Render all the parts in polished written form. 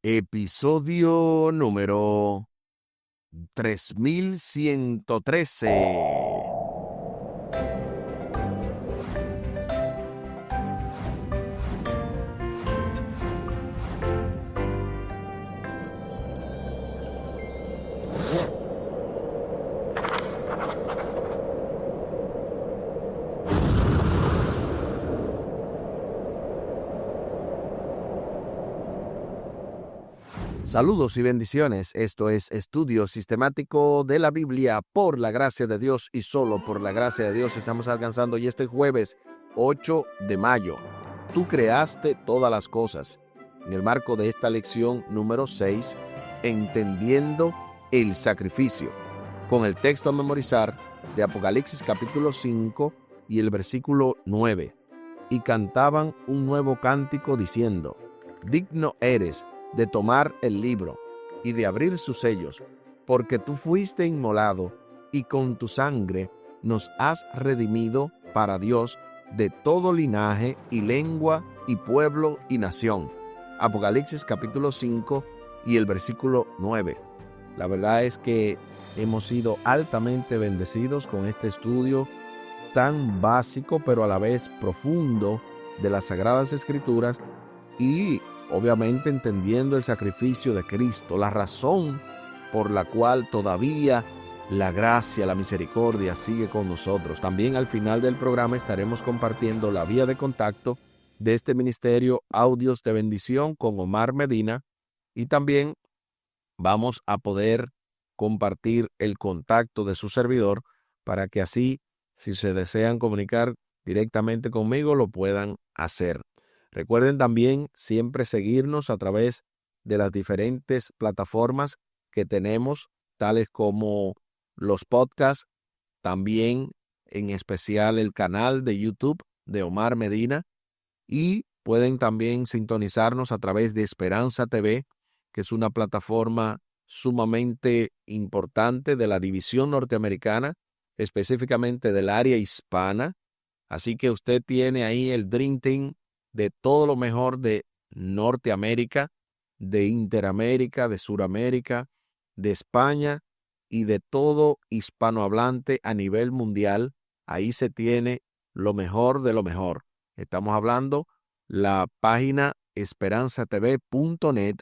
Episodio número 3113. Saludos y bendiciones. Esto es Estudio Sistemático de la Biblia por la gracia de Dios y solo por la gracia de Dios. Estamos alcanzando y este jueves 8 de mayo. Tú creaste todas las cosas. En el marco de esta lección número 6, entendiendo el sacrificio, con el texto a memorizar de Apocalipsis capítulo 5 y el versículo 9. Y cantaban un nuevo cántico diciendo: digno eres de tomar el libro y de abrir sus sellos, porque tú fuiste inmolado y con tu sangre nos has redimido para Dios de todo linaje y lengua y pueblo y nación. Apocalipsis capítulo 5 y el versículo 9. La verdad es que hemos sido altamente bendecidos con este estudio tan básico pero a la vez profundo de las Sagradas Escrituras y obviamente entendiendo el sacrificio de Cristo, la razón por la cual todavía la gracia, la misericordia sigue con nosotros. También al final del programa estaremos compartiendo la vía de contacto de este ministerio Audios de Bendición con Omar Medina y también vamos a poder compartir el contacto de su servidor para que así, si se desean comunicar directamente conmigo, lo puedan hacer. Recuerden también siempre seguirnos a través de las diferentes plataformas que tenemos, tales como los podcasts, también en especial el canal de YouTube de Omar Medina, y pueden también sintonizarnos a través de Esperanza TV, que es una plataforma sumamente importante de la división norteamericana, específicamente del área hispana. Así que usted tiene ahí el Dream Team de todo lo mejor de Norteamérica, de Interamérica, de Suramérica, de España y de todo hispanohablante a nivel mundial. Ahí se tiene lo mejor de lo mejor. Estamos hablando la página esperanzatv.net,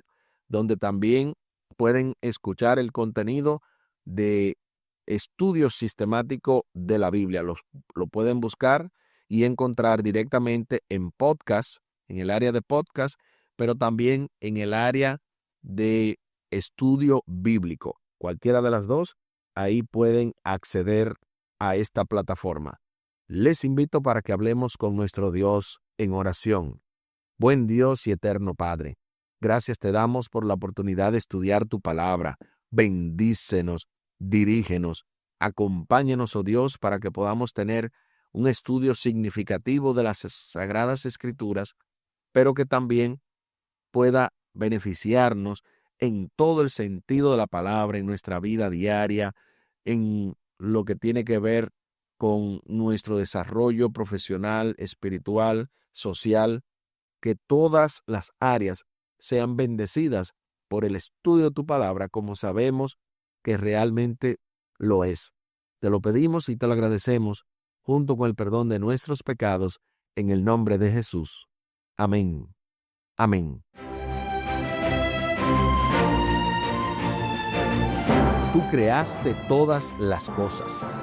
donde también pueden escuchar el contenido de estudio sistemático de la Biblia. Lo pueden buscar y encontrar directamente en podcast, en el área de podcast, pero también en el área de estudio bíblico. Cualquiera de las dos, ahí pueden acceder a esta plataforma. Les invito para que hablemos con nuestro Dios en oración. Buen Dios y eterno Padre, gracias te damos por la oportunidad de estudiar tu palabra. Bendícenos, dirígenos, acompáñanos, oh Dios, para que podamos tener un estudio significativo de las Sagradas Escrituras, pero que también pueda beneficiarnos en todo el sentido de la palabra, en nuestra vida diaria, en lo que tiene que ver con nuestro desarrollo profesional, espiritual, social, que todas las áreas sean bendecidas por el estudio de tu palabra, como sabemos que realmente lo es. Te lo pedimos y te lo agradecemos, junto con el perdón de nuestros pecados, en el nombre de Jesús. Amén. Amén. Tú creaste todas las cosas.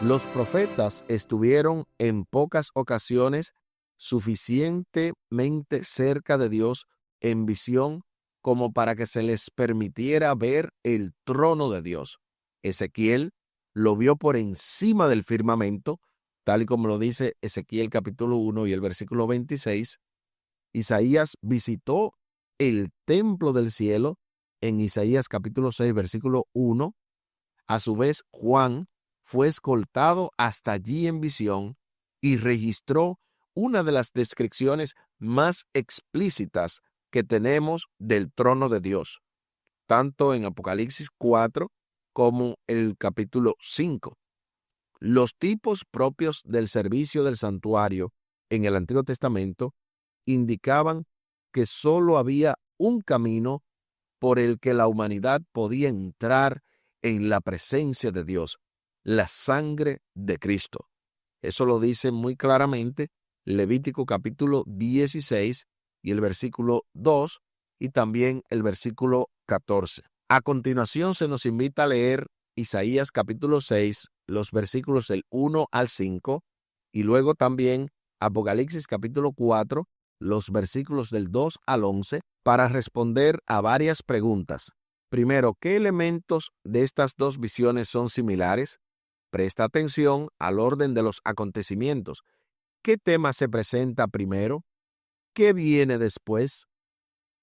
Los profetas estuvieron en pocas ocasiones suficientemente cerca de Dios en visión como para que se les permitiera ver el trono de Dios. Ezequiel lo vio por encima del firmamento, tal y como lo dice Ezequiel capítulo 1 y el versículo 26. Isaías visitó el templo del cielo en Isaías capítulo 6, versículo 1. A su vez, Juan fue escoltado hasta allí en visión y registró una de las descripciones más explícitas que tenemos del trono de Dios, tanto en Apocalipsis 4 como el capítulo 5. Los tipos propios del servicio del santuario en el Antiguo Testamento indicaban que solo había un camino por el que la humanidad podía entrar en la presencia de Dios, la sangre de Cristo. Eso lo dice muy claramente Levítico capítulo 16 y el versículo 2 y también el versículo 14. A continuación se nos invita a leer Isaías capítulo 6, los versículos del 1 al 5 y luego también Apocalipsis capítulo 4, los versículos del 2 al 11 para responder a varias preguntas. Primero, ¿qué elementos de estas dos visiones son similares? Presta atención al orden de los acontecimientos. ¿Qué tema se presenta primero? ¿Qué viene después?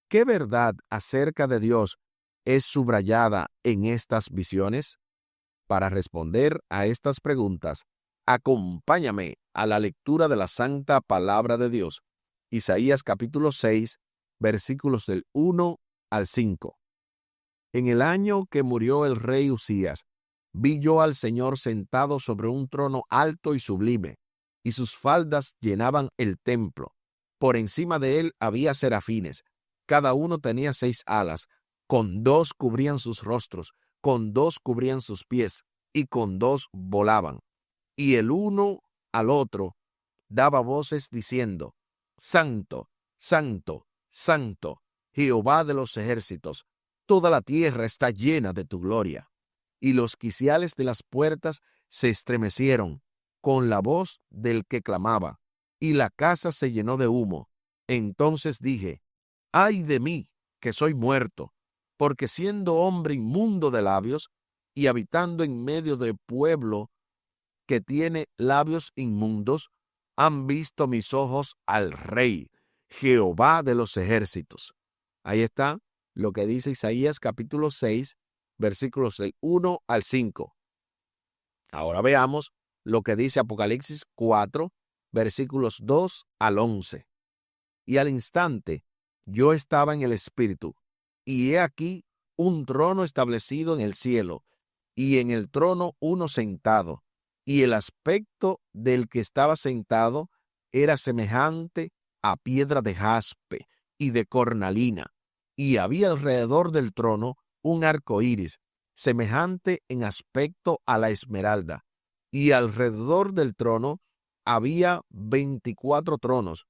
¿Qué verdad acerca de Dios es subrayada en estas visiones? Para responder a estas preguntas, acompáñame a la lectura de la Santa Palabra de Dios. Isaías capítulo 6, versículos del 1 al 5. En el año que murió el rey Usías, vi yo al Señor sentado sobre un trono alto y sublime, y sus faldas llenaban el templo. Por encima de él había serafines, cada uno tenía 6 alas, con 2 cubrían sus rostros, con 2 cubrían sus pies, y con 2 volaban. Y el uno al otro daba voces diciendo: Santo, Santo, Santo, Jehová de los ejércitos, toda la tierra está llena de tu gloria. Y los quiciales de las puertas se estremecieron con la voz del que clamaba, y la casa se llenó de humo. Entonces dije: ¡ay de mí, que soy muerto! Porque siendo hombre inmundo de labios, y habitando en medio de pueblo que tiene labios inmundos, han visto mis ojos al Rey, Jehová de los ejércitos. Ahí está lo que dice Isaías capítulo 6, versículos del 1 al 5. Ahora veamos lo que dice Apocalipsis 4, versículos 2 al 11. Y al instante yo estaba en el Espíritu, y he aquí un trono establecido en el cielo, y en el trono uno sentado, y el aspecto del que estaba sentado era semejante a piedra de jaspe y de cornalina, y había alrededor del trono un arco iris, semejante en aspecto a la esmeralda, y alrededor del trono había 24 tronos,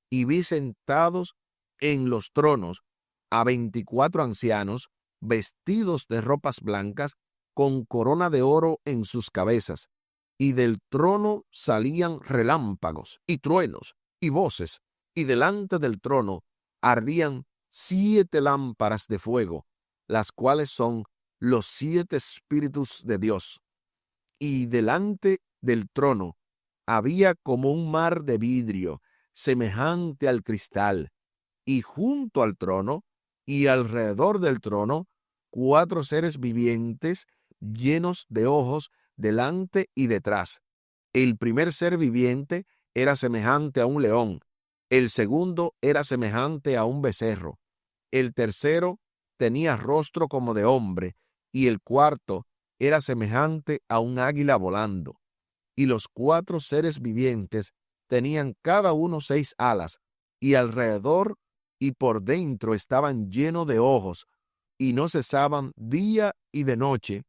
y vi sentados en los tronos a 24 ancianos, vestidos de ropas blancas, con corona de oro en sus cabezas, y del trono salían relámpagos y truenos y voces, y delante del trono ardían 7 lámparas de fuego, las cuales son los 7 espíritus de Dios. Y delante del trono había como un mar de vidrio, semejante al cristal, y junto al trono y alrededor del trono 4 seres vivientes llenos de ojos delante y detrás. El primer ser viviente era semejante a un león, el segundo era semejante a un becerro, el tercero tenía rostro como de hombre, y el cuarto era semejante a un águila volando. Y los 4 seres vivientes tenían cada uno 6 alas, y alrededor y por dentro estaban llenos de ojos, y no cesaban día y de noche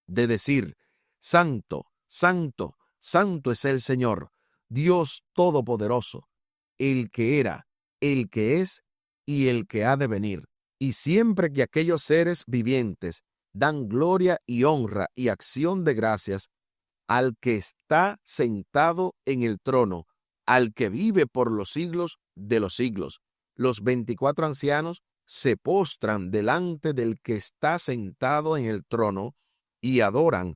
de decir: Santo, Santo, Santo es el Señor, Dios Todopoderoso, el que era, el que es y el que ha de venir. Y siempre que aquellos seres vivientes dan gloria y honra y acción de gracias al que está sentado en el trono, al que vive por los siglos de los siglos, los 24 ancianos se postran delante del que está sentado en el trono y adoran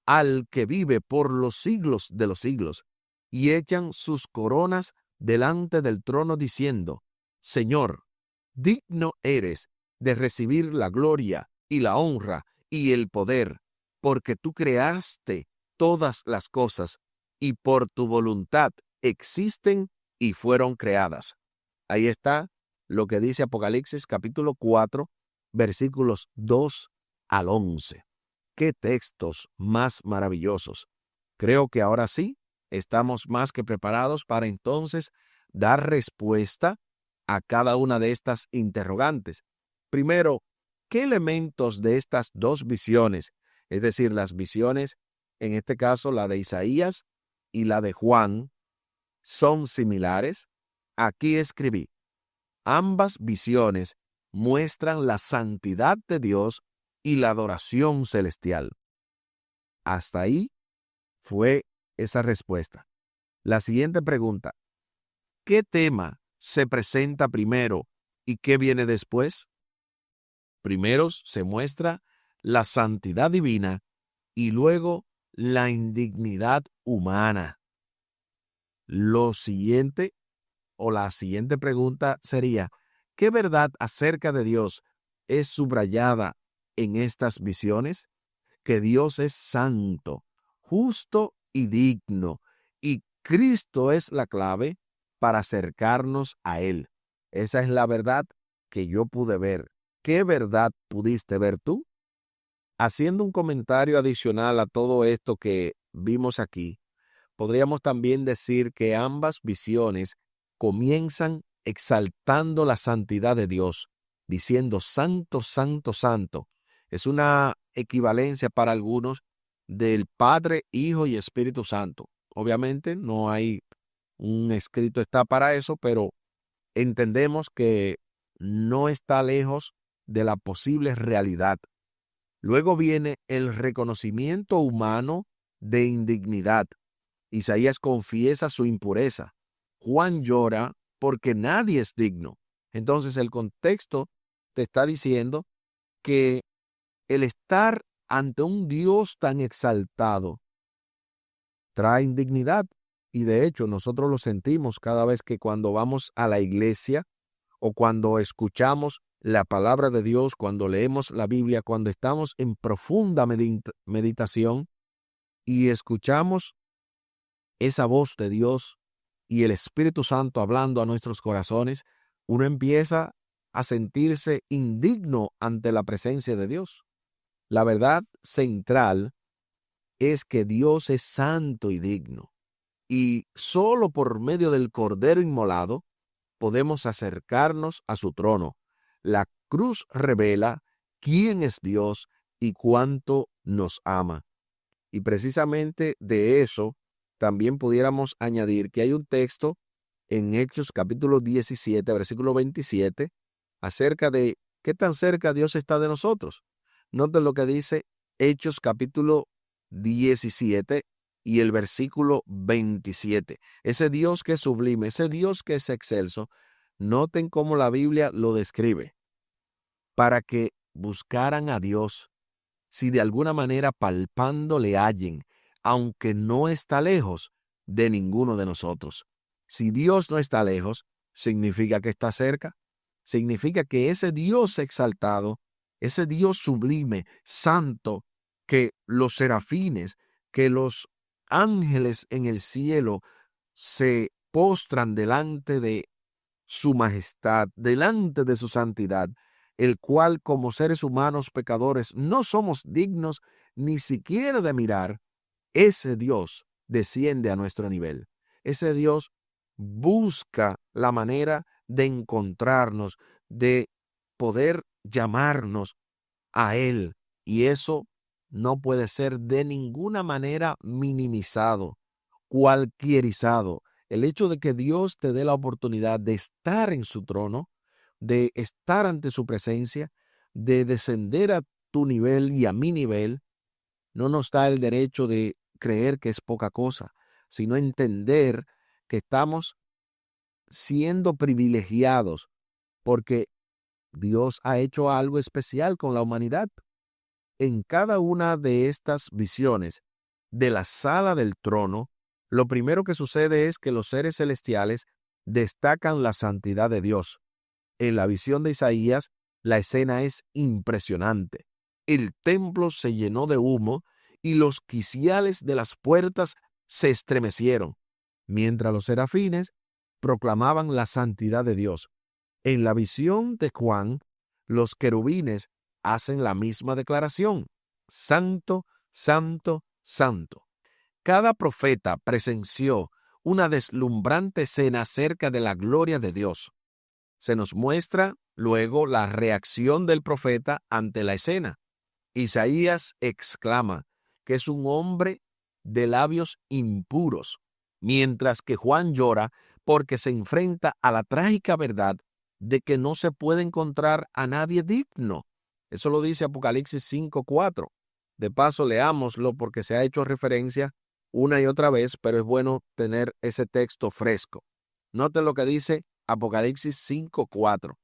al que vive por los siglos de los siglos, y echan sus coronas delante del trono diciendo: Señor, digno eres de recibir la gloria y la honra y el poder, porque tú creaste todas las cosas, y por tu voluntad existen y fueron creadas. Ahí está lo que dice Apocalipsis capítulo 4, versículos 2 al 11. ¡Qué textos más maravillosos! Creo que ahora sí estamos más que preparados para entonces dar respuesta a cada una de estas interrogantes. Primero, ¿qué elementos de estas dos visiones, es decir, las visiones, en este caso la de Isaías y la de Juan, son similares? Aquí escribí: ambas visiones muestran la santidad de Dios y la adoración celestial. Hasta ahí fue esa respuesta. La siguiente pregunta: ¿qué tema se presenta primero y qué viene después? Primero se muestra la santidad divina y luego la indignidad humana. Lo siguiente, o la siguiente pregunta sería: ¿qué verdad acerca de Dios es subrayada en estas visiones? Que Dios es santo, justo y digno, y Cristo es la clave para acercarnos a Él. Esa es la verdad que yo pude ver. ¿Qué verdad pudiste ver tú? Haciendo un comentario adicional a todo esto que vimos aquí, podríamos también decir que ambas visiones comienzan exaltando la santidad de Dios, diciendo santo, santo, santo. Es una equivalencia para algunos del Padre, Hijo y Espíritu Santo. Obviamente no hay un escrito está para eso, pero entendemos que no está lejos de la posible realidad. Luego viene el reconocimiento humano de indignidad. Isaías confiesa su impureza. Juan llora porque nadie es digno. Entonces el contexto te está diciendo que el estar ante un Dios tan exaltado trae indignidad. Y de hecho nosotros lo sentimos cada vez que cuando vamos a la iglesia o cuando escuchamos la palabra de Dios, cuando leemos la Biblia, cuando estamos en profunda meditación y escuchamos esa voz de Dios y el Espíritu Santo hablando a nuestros corazones, uno empieza a sentirse indigno ante la presencia de Dios. La verdad central es que Dios es santo y digno, y solo por medio del Cordero inmolado podemos acercarnos a su trono. La cruz revela quién es Dios y cuánto nos ama. Y precisamente de eso también pudiéramos añadir que hay un texto en Hechos capítulo 17, versículo 27, acerca de qué tan cerca Dios está de nosotros. Noten lo que dice Hechos capítulo 17 y el versículo 27. Ese Dios que es sublime, ese Dios que es excelso, noten cómo la Biblia lo describe. Para que buscaran a Dios, si de alguna manera palpando le hallen, aunque no está lejos de ninguno de nosotros. Si Dios no está lejos, significa que está cerca. Significa que ese Dios exaltado, ese Dios sublime, santo, que los serafines, que los ángeles en el cielo se postran delante de su majestad, delante de su santidad, el cual como seres humanos pecadores no somos dignos ni siquiera de mirar, ese Dios desciende a nuestro nivel. Ese Dios busca la manera de encontrarnos, de poder llamarnos a Él. Y eso no puede ser de ninguna manera minimizado, cualquierizado. El hecho de que Dios te dé la oportunidad de estar en su trono, de estar ante su presencia, de descender a tu nivel y a mi nivel, no nos da el derecho de creer que es poca cosa, sino entender que estamos siendo privilegiados porque Dios ha hecho algo especial con la humanidad. En cada una de estas visiones de la sala del trono, lo primero que sucede es que los seres celestiales destacan la santidad de Dios. En la visión de Isaías, la escena es impresionante. El templo se llenó de humo y los quiciales de las puertas se estremecieron, mientras los serafines proclamaban la santidad de Dios. En la visión de Juan, los querubines hacen la misma declaración: santo, santo, santo. Cada profeta presenció una deslumbrante escena acerca de la gloria de Dios. Se nos muestra luego la reacción del profeta ante la escena. Isaías exclama que es un hombre de labios impuros, mientras que Juan llora porque se enfrenta a la trágica verdad de que no se puede encontrar a nadie digno. Eso lo dice Apocalipsis 5:4. De paso, leámoslo porque se ha hecho referencia una y otra vez, pero es bueno tener ese texto fresco. Noten lo que dice Apocalipsis 5:4.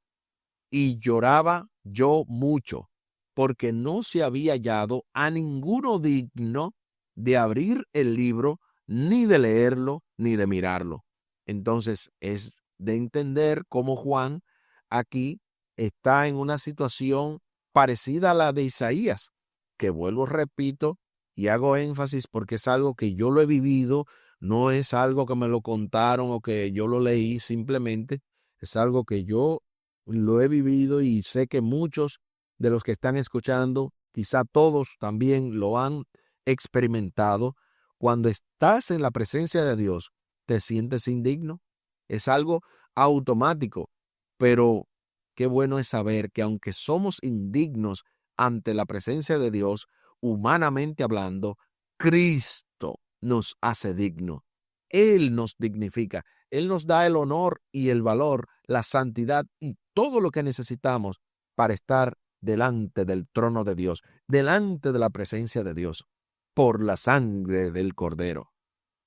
Y lloraba yo mucho, porque no se había hallado a ninguno digno de abrir el libro, ni de leerlo, ni de mirarlo. Entonces es de entender cómo Juan aquí está en una situación parecida a la de Isaías, que vuelvo, repito, y hago énfasis porque es algo que yo lo he vivido, no es algo que me lo contaron o que yo lo leí simplemente, es algo que yo lo he vivido y sé que muchos de los que están escuchando, quizá todos también lo han experimentado. Cuando estás en la presencia de Dios, te sientes indigno. Es algo automático, pero qué bueno es saber que aunque somos indignos ante la presencia de Dios, humanamente hablando, Cristo nos hace digno. Él nos dignifica. Él nos da el honor y el valor, la santidad y todo lo que necesitamos para estar delante del trono de Dios, delante de la presencia de Dios, por la sangre del Cordero.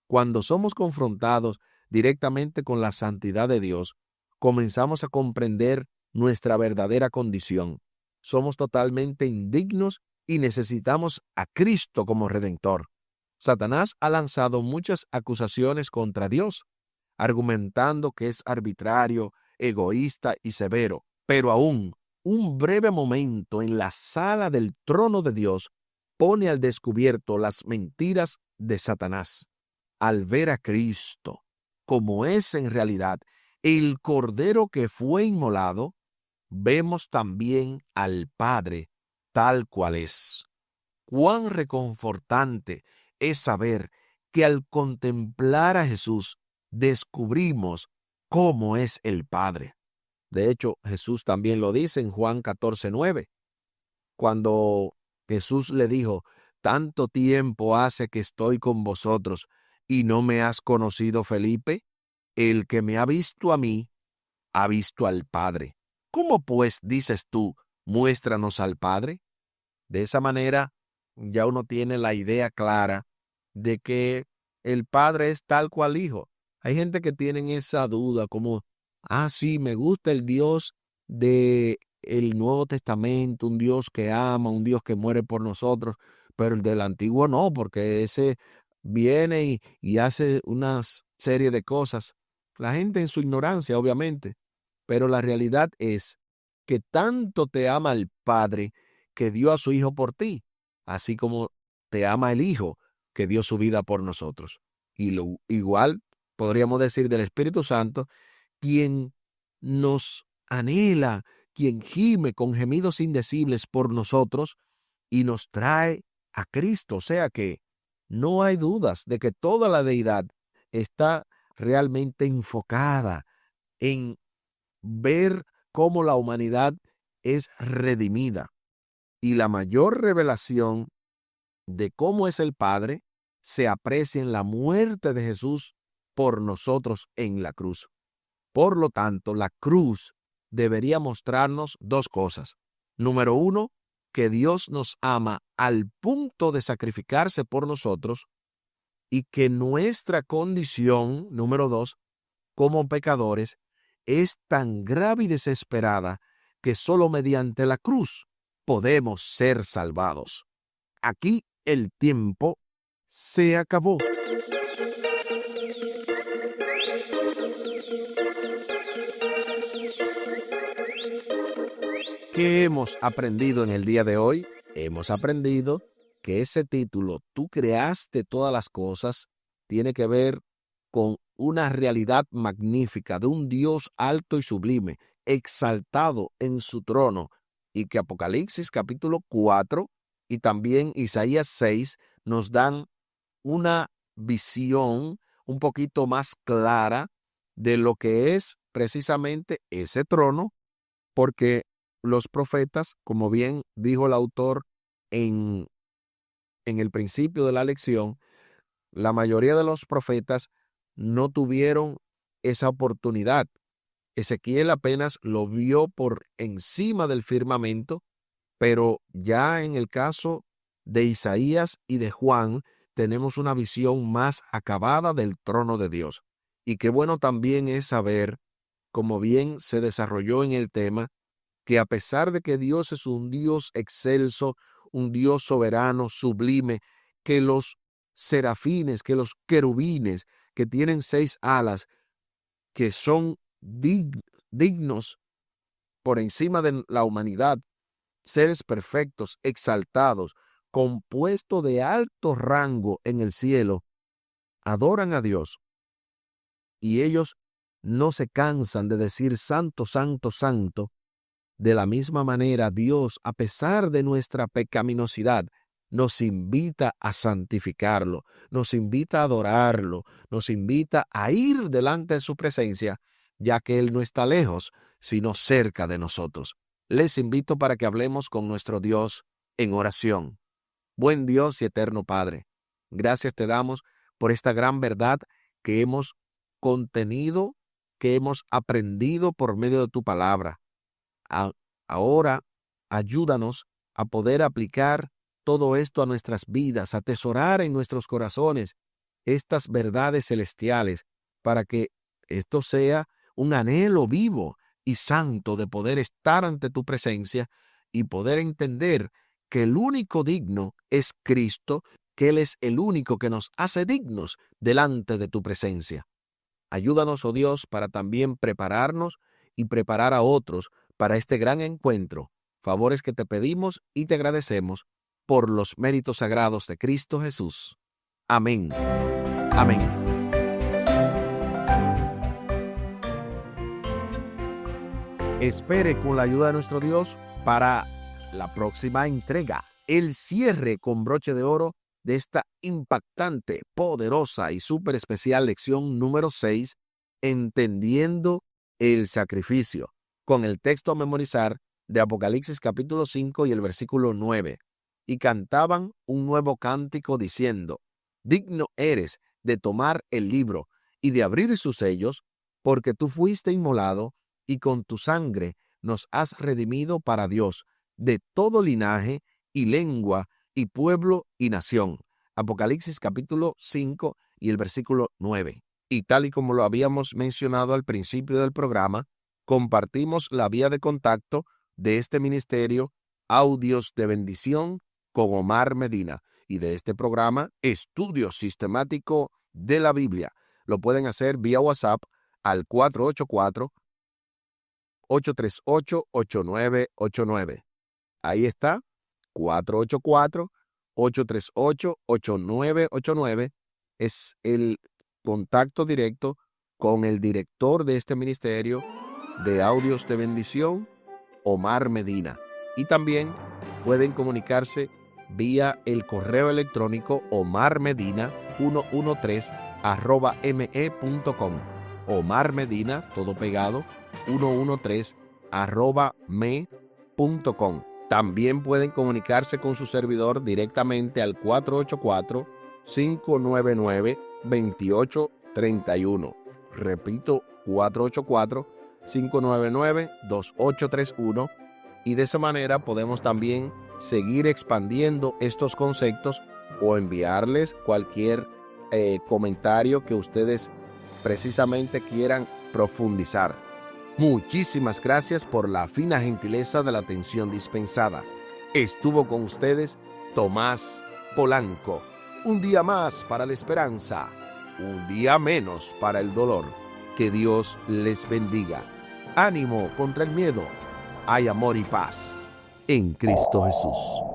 Cuando somos confrontados directamente con la santidad de Dios, comenzamos a comprender nuestra verdadera condición. Somos totalmente indignos y necesitamos a Cristo como Redentor. Satanás ha lanzado muchas acusaciones contra Dios, argumentando que es arbitrario, egoísta y severo. Pero aún un breve momento en la sala del trono de Dios pone al descubierto las mentiras de Satanás. Al ver a Cristo como es en realidad el Cordero que fue inmolado, vemos también al Padre tal cual es. Cuán reconfortante es saber que al contemplar a Jesús descubrimos cómo es el Padre. De hecho, Jesús también lo dice en Juan 14:9, cuando Jesús le dijo: «Tanto tiempo hace que estoy con vosotros y no me has conocido, Felipe. El que me ha visto a mí, ha visto al Padre. ¿Cómo pues dices tú, muéstranos al Padre?». De esa manera, ya uno tiene la idea clara de que el Padre es tal cual Hijo. Hay gente que tiene esa duda como, sí, me gusta el Dios de el Nuevo Testamento, un Dios que ama, un Dios que muere por nosotros, pero el del Antiguo no, porque ese viene y hace una serie de cosas. La gente en su ignorancia, obviamente, pero la realidad es que tanto te ama el Padre que dio a su Hijo por ti, así como te ama el Hijo que dio su vida por nosotros. Y lo igual podríamos decir del Espíritu Santo, quien nos anhela, quien gime con gemidos indecibles por nosotros y nos trae a Cristo. O sea que no hay dudas de que toda la deidad está realmente enfocada en ver cómo la humanidad es redimida. Y la mayor revelación de cómo es el Padre se aprecia en la muerte de Jesús por nosotros en la cruz. Por lo tanto, la cruz debería mostrarnos dos cosas. Número uno, que Dios nos ama al punto de sacrificarse por nosotros y que nuestra condición, número dos, como pecadores, es tan grave y desesperada que solo mediante la cruz podemos ser salvados. Aquí el tiempo se acabó. ¿Qué hemos aprendido en el día de hoy? Hemos aprendido que ese título, Tú creaste todas las cosas, tiene que ver con una realidad magnífica de un Dios alto y sublime, exaltado en su trono, y que Apocalipsis capítulo 4 y también Isaías 6 nos dan una visión un poquito más clara de lo que es precisamente ese trono, porque los profetas, como bien dijo el autor en el principio de la lección, la mayoría de los profetas no tuvieron esa oportunidad. Ezequiel apenas lo vio por encima del firmamento, pero ya en el caso de Isaías y de Juan tenemos una visión más acabada del trono de Dios. Y qué bueno también es saber, como bien se desarrolló en el tema, que a pesar de que Dios es un Dios excelso, un Dios soberano, sublime, que los serafines, que los querubines, que tienen 6 alas, que son dignos por encima de la humanidad, seres perfectos, exaltados, compuestos de alto rango en el cielo, adoran a Dios. Y ellos no se cansan de decir santo, santo, santo. De la misma manera, Dios, a pesar de nuestra pecaminosidad, nos invita a santificarlo, nos invita a adorarlo, nos invita a ir delante de su presencia, ya que Él no está lejos, sino cerca de nosotros. Les invito para que hablemos con nuestro Dios en oración. Buen Dios y eterno Padre, gracias te damos por esta gran verdad que hemos contenido, que hemos aprendido por medio de tu palabra. Ahora, ayúdanos a poder aplicar todo esto a nuestras vidas, a atesorar en nuestros corazones estas verdades celestiales, para que esto sea un anhelo vivo y santo de poder estar ante tu presencia y poder entender que el único digno es Cristo, que Él es el único que nos hace dignos delante de tu presencia. Ayúdanos, oh Dios, para también prepararnos y preparar a otros para este gran encuentro, favores que te pedimos y te agradecemos por los méritos sagrados de Cristo Jesús. Amén. Amén. Espere con la ayuda de nuestro Dios para la próxima entrega, el cierre con broche de oro de esta impactante, poderosa y súper especial lección número 6, entendiendo el sacrificio, con el texto a memorizar de Apocalipsis capítulo 5 y el versículo 9. Y cantaban un nuevo cántico diciendo: digno eres de tomar el libro y de abrir sus sellos, porque tú fuiste inmolado y con tu sangre nos has redimido para Dios de todo linaje y lengua y pueblo y nación. Apocalipsis capítulo 5 y el versículo 9. Y tal y como lo habíamos mencionado al principio del programa, compartimos la vía de contacto de este ministerio, Audios de Bendición, con Omar Medina, y de este programa, Estudio Sistemático de la Biblia. Lo pueden hacer vía WhatsApp al 484-838-8989. Ahí está, 484-838-8989. Es el contacto directo con el director de este ministerio de Audios de Bendición, Omar Medina. Y también pueden comunicarse vía el correo electrónico omarmedina113@me.com. Omar Medina, todo pegado, 113@me.com. También pueden comunicarse con su servidor directamente al 484-599-2831. Repito, 484-599-2831. Y de esa manera podemos también seguir expandiendo estos conceptos o enviarles cualquier comentario que ustedes precisamente quieran profundizar. Muchísimas gracias por la fina gentileza de la atención dispensada. Estuvo con ustedes Tomás Polanco. Un día más para la esperanza, un día menos para el dolor. Que Dios les bendiga. Ánimo contra el miedo. Hay amor y paz en Cristo Jesús.